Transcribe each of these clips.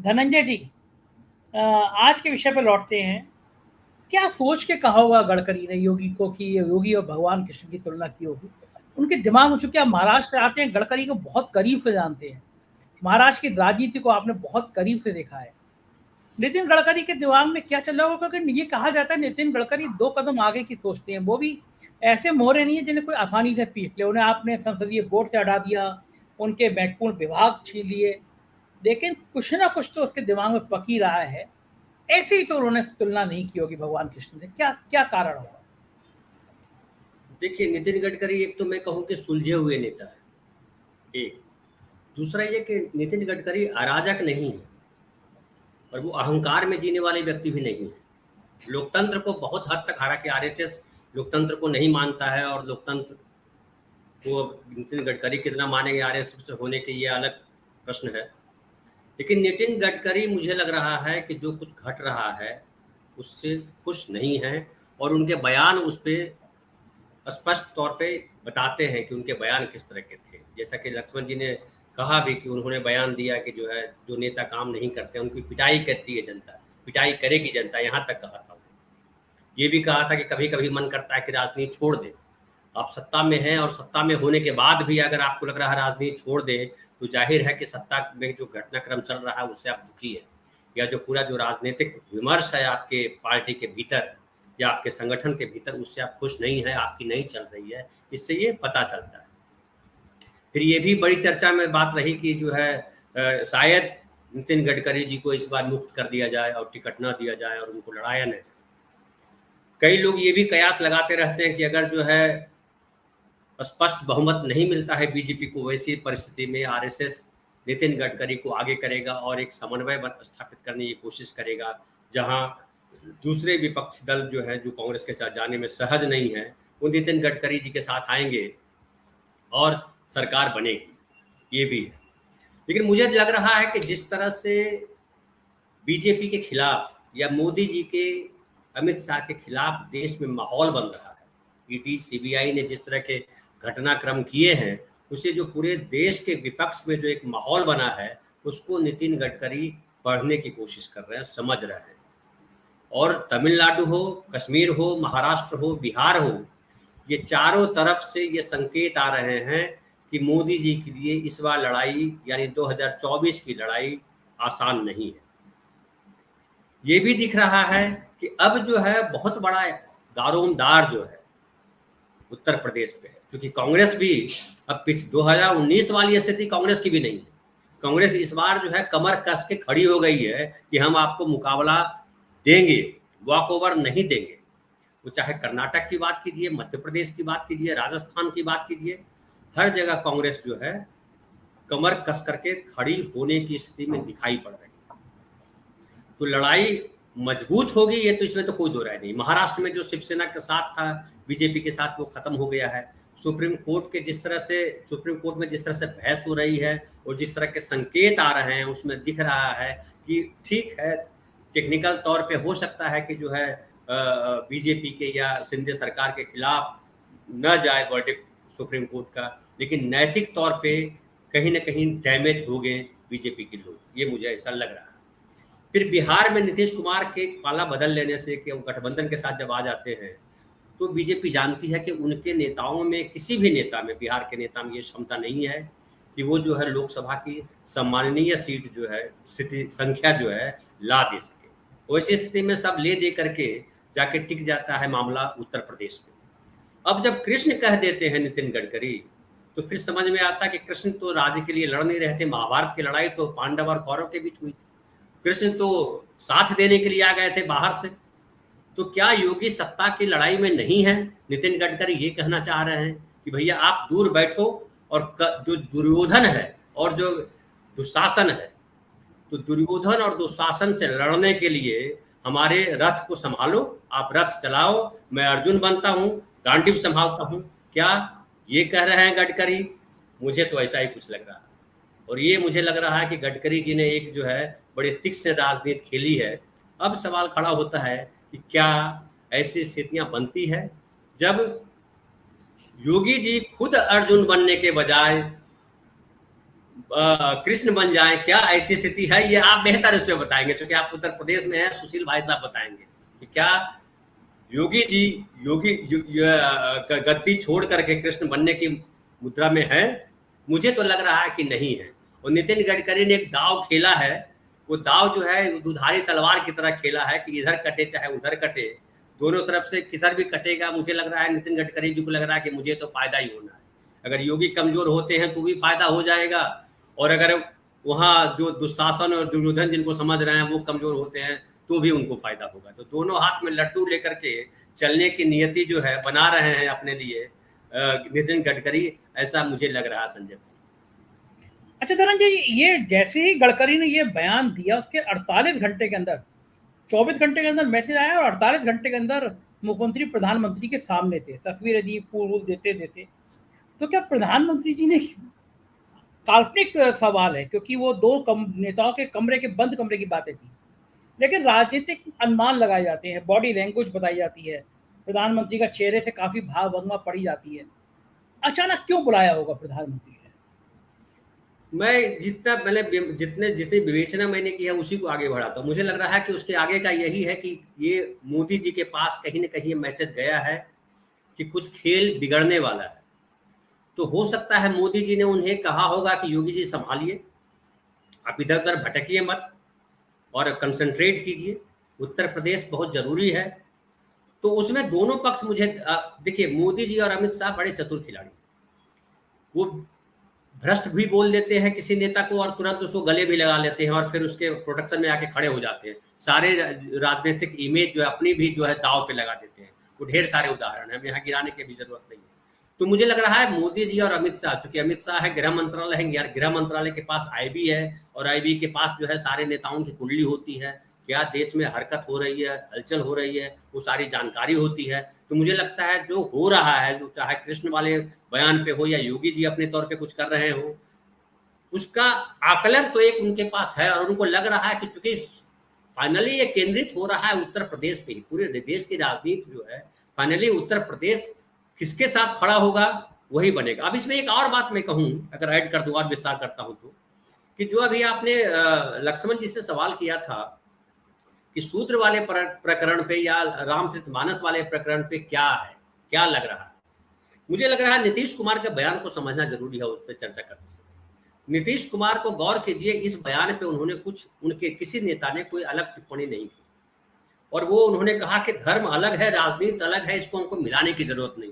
धनंजय जी, आज के विषय पर लौटते हैं। क्या सोच के कहा होगा गडकरी ने योगी को कि योगी और भगवान कृष्ण की तुलना की होगी? उनके दिमाग में, चूंकि आप महाराष्ट्र से आते हैं, गडकरी को बहुत करीब से जानते हैं। महाराष्ट्र की राजनीति को आपने बहुत करीब से देखा है। नितिन गडकरी के दिमाग में क्या चल रहा होगा? क्योंकि ये कहा जाता है नितिन गडकरी 2 कदम आगे की सोचते हैं। वो भी ऐसे मोहरे नहीं है जिन्हें कोई आसानी से पीट ले। उन्हें आपने संसदीय बोर्ड से हटा दिया, उनके महत्वपूर्ण विभाग छीन लिए, लेकिन कुछ ना कुछ तो उसके दिमाग में पक ही रहा है। ऐसे ही तो उन्होंने तुलना नहीं की होगी भगवान कृष्ण से। क्या क्या कारण होगा? देखिए, नितिन गडकरी एक तो मैं कहूँ कि सुलझे हुए नेता है। एक दूसरा ये कि नितिन गडकरी अराजक नहीं है और वो अहंकार में जीने वाले व्यक्ति भी नहीं है। लोकतंत्र को बहुत हद तक, हालांकि आरएसएस लोकतंत्र को नहीं मानता है और लोकतंत्र को नितिन गडकरी कितना मानेंगे आरएसएस से होने के, ये अलग प्रश्न है। लेकिन नितिन गडकरी, मुझे लग रहा है कि जो कुछ घट रहा है उससे खुश नहीं है और उनके बयान उस पर स्पष्ट तौर पे बताते हैं कि उनके बयान किस तरह के थे। जैसा कि लक्ष्मण जी ने कहा भी कि उन्होंने बयान दिया कि जो है, जो नेता काम नहीं करते उनकी पिटाई करती है जनता, पिटाई करेगी जनता, यहाँ तक कहा था। ये भी कहा था कि कभी कभी मन करता है कि राजनीति छोड़ दे। आप सत्ता में हैं और सत्ता में होने के बाद भी अगर आपको लग रहा है राजनीति छोड़ दे, तो जाहिर है कि सत्ता में जो घटनाक्रम चल रहा है उससे आप दुखी है, या जो पूरा जो राजनीतिक विमर्श है आपके पार्टी के भीतर या आपके संगठन के भीतर, उससे आप खुश नहीं है, आपकी नहीं चल रही है। इससे ये पता चलता है। फिर ये भी बड़ी चर्चा में बात रही कि जो है शायद नितिन गडकरी जी को इस बार मुक्त कर दिया जाए और टिकट ना दिया जाए और उनको लड़ाया न जाए। कई लोग ये भी कयास लगाते रहते हैं कि अगर जो है स्पष्ट बहुमत नहीं मिलता है बीजेपी को, वैसी परिस्थिति में आरएसएस नितिन गडकरी को आगे करेगा और एक समन्वय स्थापित करने की कोशिश करेगा, जहां दूसरे विपक्षी दल जो है, जो कांग्रेस के साथ जाने में सहज नहीं है, वो नितिन गडकरी जी के साथ आएंगे और सरकार बनेगी। ये भी है। लेकिन मुझे लग रहा है कि जिस तरह से बीजेपी के खिलाफ या मोदी जी के, अमित शाह के खिलाफ देश में माहौल बन रहा है, ईडी सीबीआई ने जिस तरह के घटनाक्रम किए हैं, उसे जो पूरे देश के विपक्ष में जो एक माहौल बना है, उसको नितिन गडकरी पढ़ने की कोशिश कर रहे हैं, समझ रहे हैं। और तमिलनाडु हो, कश्मीर हो, महाराष्ट्र हो, बिहार हो, ये चारों तरफ से ये संकेत आ रहे हैं कि मोदी जी के लिए इस बार लड़ाई, यानी 2024 की लड़ाई आसान नहीं है। ये भी दिख रहा है कि अब जो है बहुत बड़ा दारोमदार जो है उत्तर प्रदेश पे है, क्योंकि कांग्रेस भी अब 2019 वाली स्थिति कांग्रेस की भी नहीं है। कांग्रेस इस बार जो है कमर कस के खड़ी हो गई है कि हम आपको मुकाबला देंगे, वॉक ओवर नहीं देंगे। वो चाहे कर्नाटक की बात कीजिए, मध्य प्रदेश की बात कीजिए, राजस्थान की बात कीजिए, हर जगह कांग्रेस जो है कमर कस करके खड़ी होने की स्थिति में दिखाई पड़ रही है। तो लड़ाई मजबूत होगी, ये तो इसमें तो कोई दो राय नहीं। महाराष्ट्र में जो शिवसेना के साथ था बीजेपी के साथ, वो खत्म हो गया है। सुप्रीम कोर्ट में जिस तरह से बहस हो रही है और जिस तरह के संकेत आ रहे हैं, उसमें दिख रहा है कि ठीक है, टेक्निकल तौर पे हो सकता है कि जो है बीजेपी के या सिंधिया सरकार के खिलाफ न जाए वर्डिक्ट सुप्रीम कोर्ट का, लेकिन नैतिक तौर पे कहीं ना कहीं डैमेज हो गए बीजेपी के लोग, ये मुझे ऐसा लग रहा है। फिर बिहार में नीतीश कुमार के पाला बदल लेने से, कि वो गठबंधन के साथ जब आ जाते हैं, तो बीजेपी जानती है कि उनके नेताओं में, किसी भी नेता में, बिहार के नेता में ये क्षमता नहीं है कि वो जो है लोकसभा की सम्माननीय सीट जो है, स्थिति संख्या जो है ला दे सके। वैसी स्थिति में सब ले दे करके जाके टिक जाता है मामला उत्तर प्रदेश में। अब जब कृष्ण कह देते हैं नितिन गडकरी, तो फिर समझ में आता है कि कृष्ण तो राज्य के लिए लड़ नहीं रहे थे। महाभारत की लड़ाई तो पांडव और कौरव के बीच हुई थी, कृष्ण तो साथ देने के लिए आ गए थे बाहर से। तो क्या योगी सत्ता की लड़ाई में नहीं है? नितिन गडकरी ये कहना चाह रहे हैं कि भैया आप दूर बैठो, और जो दुर्योधन है और जो दुशासन है, तो दुर्योधन और दुशासन से लड़ने के लिए हमारे रथ को संभालो, आप रथ चलाओ, मैं अर्जुन बनता हूँ, गांडीव संभालता हूँ। क्या ये कह रहे हैं गडकरी? मुझे तो ऐसा ही कुछ लग रहा है। और ये मुझे लग रहा है कि गडकरी जी ने एक जो है बड़े तीक्ष्ण राजनीति खेली है। अब सवाल खड़ा होता है कि क्या ऐसी स्थितियां बनती है जब योगी जी खुद अर्जुन बनने के बजाय कृष्ण बन जाए, क्या ऐसी स्थिति है, ये आप बेहतर इसमें बताएंगे, क्योंकि आप उत्तर प्रदेश में हैं। सुशील भाई साहब बताएंगे कि क्या योगी जी गद्दी छोड़ करके कृष्ण बनने की मुद्रा में है। मुझे तो लग रहा है कि नहीं है। और नितिन गडकरी ने एक दाव खेला है, वो दाव जो है दुधारी तलवार की तरह खेला है कि इधर कटे चाहे उधर कटे, दोनों तरफ से किधर भी कटेगा। मुझे लग रहा है नितिन गडकरी जी को लग रहा है कि मुझे तो फायदा ही होना है। अगर योगी कमजोर होते हैं तो भी फायदा हो जाएगा, और अगर वहाँ जो दुशासन और दुर्योधन जिनको समझ रहे हैं वो कमजोर होते हैं तो भी उनको फायदा होगा। तो दोनों हाथ में लड्डू लेकर के चलने की नियति जो है बना रहे हैं अपने लिए नितिन गडकरी, ऐसा मुझे लग रहा है संजय भाई। अच्छा धनंजय जी, ये जैसे ही गडकरी ने ये बयान दिया उसके 48 घंटे के अंदर, 24 घंटे के अंदर मैसेज आया और 48 घंटे के अंदर मुख्यमंत्री प्रधानमंत्री के सामने थे, तस्वीरें दी, फूल देते देते। तो क्या प्रधानमंत्री जी ने, काल्पनिक सवाल है क्योंकि वो दो नेताओं के कमरे के बंद कमरे की बातें थी, लेकिन राजनीतिक अनुमान लगाए जाते हैं, बॉडी लैंग्वेज बताई जाती है, प्रधानमंत्री का चेहरे से काफी भाव भंगमा पड़ी जाती है। अचानक क्यों बुलाया होगा प्रधानमंत्री ने? मैं जितनी विवेचना मैंने की है उसी को आगे बढ़ाता हूँ। मुझे लग रहा है कि उसके आगे का यही है कि ये मोदी जी के पास कहीं ना कहीं मैसेज गया है कि कुछ खेल बिगड़ने वाला है। तो हो सकता है मोदी जी ने उन्हें कहा होगा कि योगी जी संभालिए, आप इधर उधर भटकिए मत और कंसंट्रेट कीजिए, उत्तर प्रदेश बहुत जरूरी है। तो उसमें दोनों पक्ष मुझे देखिए, मोदी जी और अमित शाह बड़े चतुर खिलाड़ी, वो भ्रष्ट भी बोल देते हैं किसी नेता को और तुरंत उसको गले भी लगा लेते हैं और फिर उसके प्रोटेक्शन में आके खड़े हो जाते हैं। सारे राजनीतिक इमेज जो है अपनी भी जो है दाव पे लगा देते हैं। वो ढेर सारे उदाहरण है, यहाँ गिराने की भी जरूरत नहीं है। तो मुझे लग रहा है मोदी जी और अमित शाह, चूंकि अमित शाह है गृह मंत्रालय है यार, गृह मंत्रालय के पास आईबी है और आईबी के पास जो है सारे नेताओं की कुंडली होती है, क्या देश में हरकत हो रही है, हलचल हो रही है, वो सारी जानकारी होती है। तो मुझे लगता है जो हो रहा है, जो चाहे कृष्ण वाले बयान पे हो या योगी जी अपने तौर पे कुछ कर रहे हो, उसका आकलन तो एक उनके पास है और उनको लग रहा है कि चूंकि फाइनली ये केंद्रित हो रहा है उत्तर प्रदेश पे ही, पूरे देश की राजनीति जो है फाइनली उत्तर प्रदेश किसके साथ खड़ा होगा वही बनेगा। अब इसमें एक और बात मैं कहूं, अगर ऐड कर दूं और विस्तार करता हूं तो, कि जो अभी आपने लक्ष्मण जी से सवाल किया था कि सूत्र वाले प्रकरण पे या रामचरितमानस वाले प्रकरण पे क्या है, क्या लग रहा है, मुझे लग रहा है नीतीश कुमार के बयान को समझना जरूरी है। उस पर चर्चा करने से नीतीश कुमार को गौर कीजिए, इस बयान पे उन्होंने कुछ, उनके किसी नेता ने कोई अलग टिप्पणी नहीं की और वो उन्होंने कहा कि धर्म अलग है, राजनीति अलग है, इसको हमको मिलाने की जरूरत नहीं।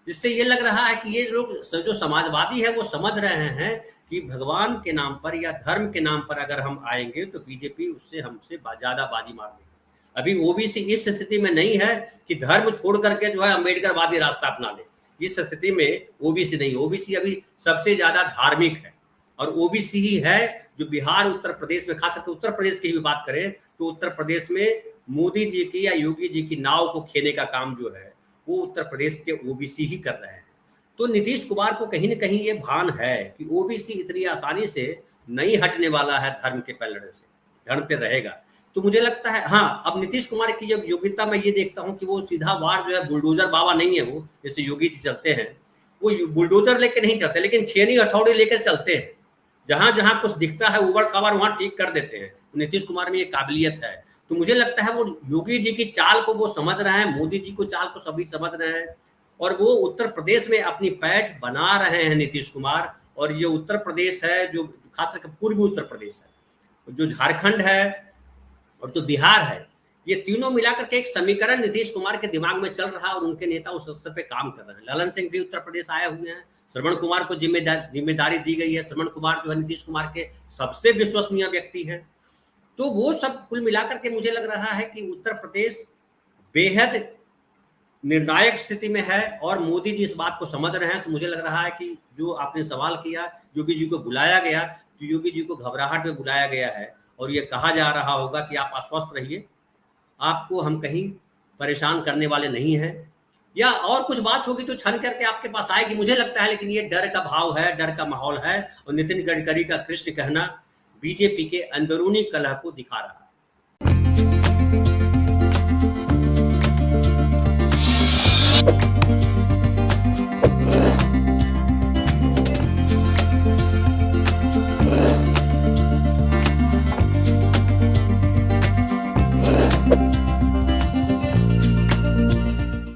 जिससे ये लग रहा है कि ये लोग जो समाजवादी है वो समझ रहे हैं कि भगवान के नाम पर या धर्म के नाम पर अगर हम आएंगे तो बीजेपी उससे हमसे ज्यादा बाजी मार देगी। अभी ओबीसी इस स्थिति में नहीं है कि धर्म छोड़ करके जो है अम्बेडकरवादी रास्ता अपना ले। इस स्थिति में ओबीसी नहीं, ओबीसी अभी सबसे ज्यादा धार्मिक है और ओबीसी ही है जो बिहार उत्तर प्रदेश में, खासकर उत्तर प्रदेश की भी बात करें तो उत्तर प्रदेश में मोदी जी की या योगी जी की नाव को खेने का काम जो है वो उत्तर प्रदेश के ओबीसी ही कर रहे हैं। तो नीतीश कुमार को कहीं ना कहीं ये भान है कि ओबीसी इतनी आसानी से नहीं हटने वाला है धर्म के पलड़े से, धर्म पे रहेगा। तो मुझे लगता है हाँ, अब नीतीश कुमार की जब योग्यता मैं ये देखता हूँ कि वो सीधा वार जो है बुलडोजर बाबा नहीं है, वो जैसे योगी जी चलते हैं वो बुलडोजर लेकर नहीं चलते, लेकिन छेनी हथौड़ी लेकर चलते हैं। जहां जहां कुछ दिखता है उबड़ खाबड़ वहां ठीक कर देते हैं। नीतीश कुमार में ये काबिलियत है। तो मुझे लगता है वो योगी जी की चाल को वो समझ रहे हैं, मोदी जी को चाल को सभी समझ रहे हैं और वो उत्तर प्रदेश में अपनी पैठ बना रहे हैं नीतीश कुमार। और ये उत्तर प्रदेश है जो खासकर पूर्वी उत्तर प्रदेश है, जो झारखंड है और जो बिहार है, ये तीनों मिलाकर के एक समीकरण नीतीश कुमार के दिमाग में चल रहा है और उनके नेता उस स्तर पे काम कर रहे हैं। ललन सिंह भी उत्तर प्रदेश आए हुए हैं, श्रवण कुमार को जिम्मेदारी दी गई है। श्रवण कुमार जो है नीतीश कुमार के सबसे विश्वसनीय व्यक्ति है। तो वो सब कुल मिलाकर के मुझे लग रहा है कि उत्तर प्रदेश बेहद निर्णायक स्थिति में है और मोदी जी इस बात को समझ रहे हैं। तो मुझे लग रहा है कि जो आपने सवाल किया, योगी जी को बुलाया गया, तो योगी जी को घबराहट में बुलाया गया है और ये कहा जा रहा होगा कि आप आश्वस्त रहिए, आपको हम कहीं परेशान करने वाले नहीं हैं, या और कुछ बात होगी तो छन करके आपके पास आएगी, मुझे लगता है। लेकिन ये डर का भाव है, डर का माहौल है और नितिन गडकरी का कृष्ण कहना बीजेपी के अंदरूनी कलह को दिखा रहा है।